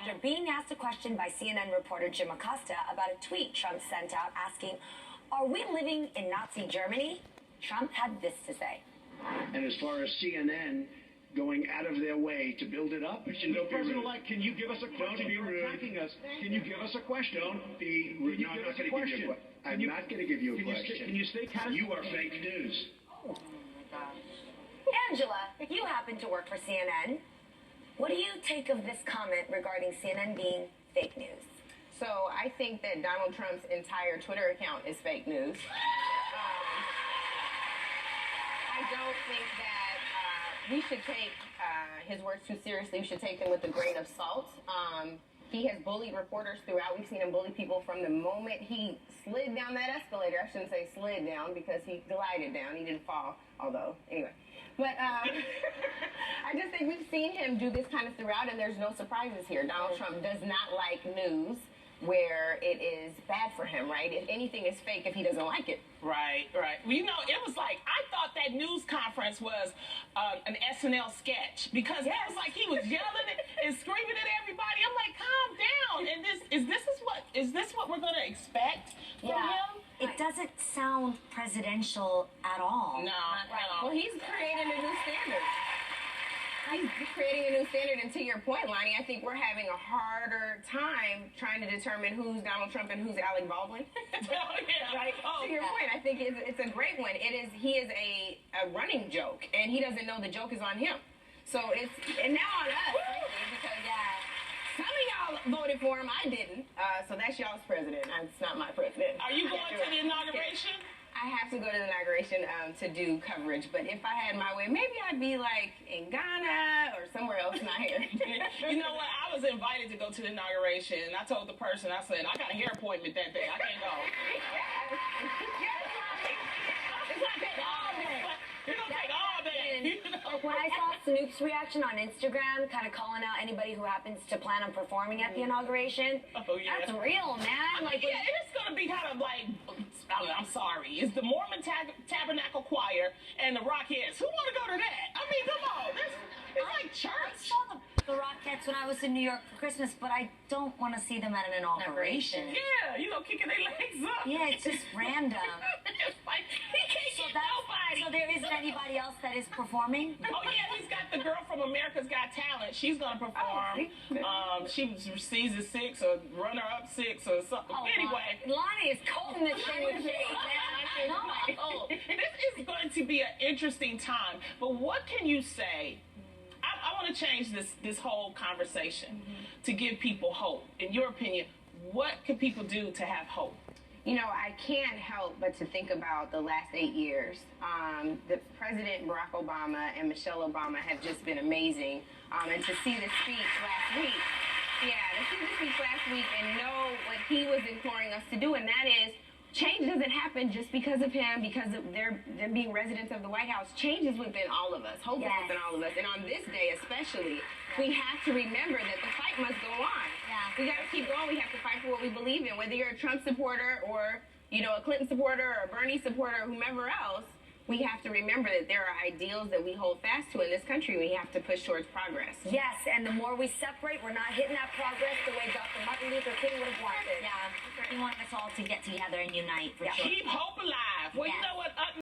after being asked a question by CNN reporter Jim Acosta about a tweet Trump sent out asking, "Are we living in Nazi Germany?" Trump had this to say. And as far as CNN going out of their way to build it up, President-elect, can you give us a question? Don't be rude. You're attacking us. Can you give us a question? Don't be rude. No, I'm not going to give you a question. I'm not going to give you a question. Can you stay calm? You are fake news. Oh my gosh. Angela, you happen to work for CNN. What do you take of this comment regarding CNN being fake news? So I think that Donald Trump's entire Twitter account is fake news. I don't think that we should take his words too seriously. We should take them with a grain of salt. He has bullied reporters throughout. We've seen him bully people from the moment he slid down that escalator. I shouldn't say slid down because he glided down. He didn't fall, although, anyway. But I just think we've seen him do this kind of throughout, and there's no surprises here. Donald Trump does not like news where it is bad for him, right? If anything is fake if he doesn't like it. Right. Well, you know, it was like, I thought that news conference was an SNL sketch because it was like he was yelling and screaming at everybody. I'm like, calm down. And is this what we're going to expect from him? It doesn't sound presidential at all. No. Well, he's creating a new standard. He's creating a new standard, and to your point, Lonnie, I think we're having a harder time trying to determine who's Donald Trump and who's Alec Baldwin. Right? To your point, I think it's a great one. He is a running joke, and he doesn't know the joke is on him. So and now on us, because some of y'all voted for him, I didn't. So that's y'all's president. It's not my president. Are you going to the inauguration? I have to go to the inauguration to do coverage, but if I had my way, maybe I'd be like in Ghana or somewhere else not here. You know what? I was invited to go to the inauguration, and I told the person, I said, I got a hair appointment that day. I can't go. It's gonna take all day. It's gonna take all day. When I saw Snoop's reaction on Instagram, kind of calling out anybody who happens to plan on performing at the inauguration, that's real, man. Like, yeah, it is going to be kind of like, I'm sorry, it's the Mormon Tabernacle Choir and the Rockettes. Who want to go to that? I mean, come on, it's like church. I saw the Rockettes when I was in New York for Christmas, but I don't want to see them at an inauguration. Yeah, you know, kicking their legs up. Yeah, it's just random. It's like, he can't get nobody. So there isn't anybody else that is performing? Oh, yeah, he's got the girl from America's Got Talent. She's going to perform. She was season 6 or runner-up 6 or something. Anyway. Lonnie is cold in this thing with shade, man. This is going to be an interesting time. But what can you say? I want to change this whole conversation to give people hope. In your opinion, what can people do to have hope? You know, I can't help but to think about the last 8 years. The President Barack Obama and Michelle Obama have just been amazing. And to see the speech last week, and know what he was imploring us to do, and that is, change doesn't happen just because of him, because of them being residents of the White House. Change is within all of us. Hope is within all of us. And on this day especially, we have to remember that the fight must go on. We got to keep going. We have to fight for what we believe in. Whether you're a Trump supporter or, you know, a Clinton supporter or a Bernie supporter or whomever else, we have to remember that there are ideals that we hold fast to in this country. We have to push towards progress. Yes, and the more we separate, we're not hitting that progress the way Dr. Martin Luther King would have wanted. Yeah, he wanted us all to get together and unite, for sure. Keep hope alive. Well, you know what?